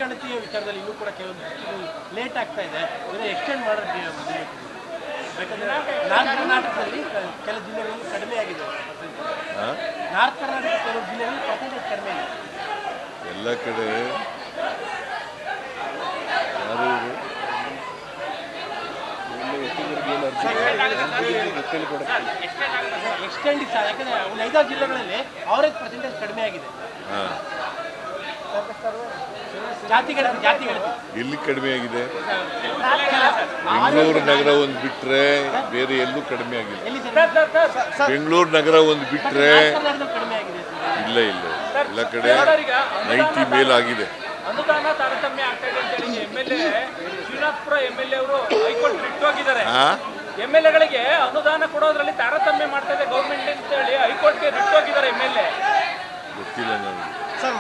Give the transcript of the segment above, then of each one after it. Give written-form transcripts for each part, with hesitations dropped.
ಗಣತಿಯ ವಿಚಾರದಲ್ಲಿ ಇನ್ನೂ ಕೂಡ ಕೆಲವೊಂದು ಲೇಟ್ ಆಗ್ತಾ ಇದೆ, ಇದನ್ನು ಎಕ್ಸ್ಟೆಂಡ್ ಮಾಡೋದು ಯಾಕಂದರೆ ನಾರ್ತ್ ಕರ್ನಾಟಕದಲ್ಲಿ ಕೆಲ ಜಿಲ್ಲೆಗಳಲ್ಲಿ ಕಡಿಮೆ ಆಗಿದೆ. ನಾರ್ತ್ ಕರ್ನಾಟಕ ಕೆಲವು ಜಿಲ್ಲೆಗಳಲ್ಲಿ ಪರ್ಸೆಂಟೇಜ್ ಕಡಿಮೆ ಇದೆ. ಎಲ್ಲ ಕಡೆ ಎಕ್ಸ್ಟೆಂಡ್ ಯಾಕಂದರೆ ಒಂದು 5-6 ಜಿಲ್ಲೆಗಳಲ್ಲಿ ಅವರೇಜ್ ಪರ್ಸೆಂಟೇಜ್ ಕಡಿಮೆ ಆಗಿದೆ. ಎಲ್ಲಿ ಕಡಿಮೆ ಆಗಿದೆ? ಬೆಂಗಳೂರು ನಗರ ಒಂದು ಬಿಟ್ರೆ ಬೇರೆ ಎಲ್ಲೂ ಕಡಿಮೆ ಆಗಿದೆ. ಬೆಂಗಳೂರು ನಗರ ಒಂದು ಬಿಟ್ರೆ ಇಲ್ಲ ಇಲ್ಲ ಎಲ್ಲ ಕಡೆ 90 ಮೇಲಾಗಿದೆ. ಅನುದಾನ ತಾರತಮ್ಯ ಆಗ್ತಾ ಇದೆ ಅಂತ ಹೇಳಿ MLA ಶ್ರೀನಾಥ್ಪುರ MLA ಅವರು ಹೈಕೋರ್ಟ್ ರಿಟ್ ಹೋಗಿದ್ದಾರೆ. MLAಗಳಿಗೆ ಅನುದಾನ ಕೊಡೋದ್ರಲ್ಲಿ ತಾರತಮ್ಯ ಮಾಡ್ತಾ ಇದೆ ಗೌರ್ಮೆಂಟ್ ಅಂತ ಹೇಳಿ ಹೈಕೋರ್ಟ್ಗೆ ರಿಟ್ ಹೋಗಿದ್ದಾರೆ MLA. ಗೊತ್ತಿಲ್ಲ ನನಗೆ.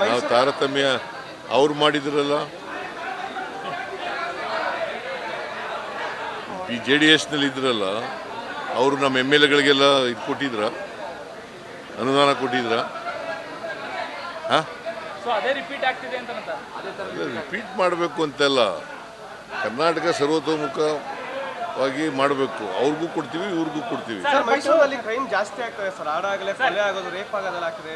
ನಾವು ತಾರತಮ್ಯ ಅವ್ರು ಮಾಡಿದ್ರಲ್ಲ, ಈ JDSನಲ್ಲಿ ಇದ್ರಲ್ಲ ಅವರು ನಮ್ಮ MLAಗಳಿಗೆಲ್ಲ ಇದು ಕೊಟ್ಟಿದ್ರ, ಅನುದಾನ ಕೊಟ್ಟಿದ್ರ? ಅದೇ ರಿಪೀಟ್ ಆಗ್ತಿದೆ ಅಂತ ರಿಪೀಟ್ ಮಾಡಬೇಕು ಅಂತೆಲ್ಲ, ಕರ್ನಾಟಕ ಸರ್ವತೋಮುಖವಾಗಿ ಮಾಡಬೇಕು. ಅವ್ರಿಗೂ ಕೊಡ್ತೀವಿ, ಇವ್ರಿಗೂ ಕೊಡ್ತೀವಿ. ಸರ್, ಮೈಸೂರಲ್ಲಿ ಕ್ರೈಮ್ ಜಾಸ್ತಿ ಆಗ್ತದೆ ಸರ್, ಆಡಾಗಲೇ ಕೊಲೆ ಆಗೋದು, ರೇಪ್ ಆಗೋದೆಲ್ಲ ಆಗ್ತದೆ.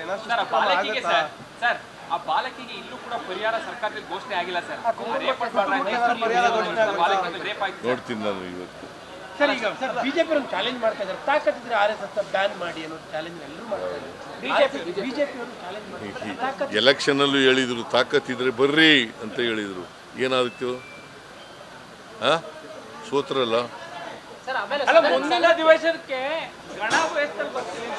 ಸರ್, ಆ ಬಾಲಕಿಗೆ ಇಲ್ಲೂ ಕೂಡ ಪರಿಹಾರ ಸರ್ಕಾರದಲ್ಲಿ ಘೋಷಣೆ ಆಗಿಲ್ಲ ಸರ್. ನೋಡ್ತೀನಿ ನಾನು ಇವತ್ತು. ಸರ್, ಈಗ ಸರ್ ಬಿಜೆಪಿ ಒಂದು ಚಾಲೆಂಜ್ ಮಾಡ್ತಾ ಇದ್ದಾರೆ, ತಾಕತ್ತಿದ್ರೆ RSS ಬ್ಯಾನ್ ಮಾಡಿ ಅನ್ನೋ ಚಾಲೆಂಜ್ ಎಲ್ಲರೂ ಮಾಡ್ತಾ ಇದ್ದಾರೆ. ಬಿಜೆಪಿ ಅವರು ಚಾಲೆಂಜ್ ಮಾಡ್ತಾರೆ. ಎಲೆಕ್ಷನಲ್ಲೂ ಹೇಳಿದ್ರು ತಾಕತ್ತಿದ್ರೆ ಬರ್ರಿ ಅಂತ ಹೇಳಿದ್ರು. ಏನಾದಿತ್ತು? ಸೋತ್ರಲ್ಲ. ಮುಂದಿನ ಅಧಿವೇಶನಕ್ಕೆ ಗಣ ವಯಸ್ಸಲ್ಲಿ ಬರ್ತೀವಿ.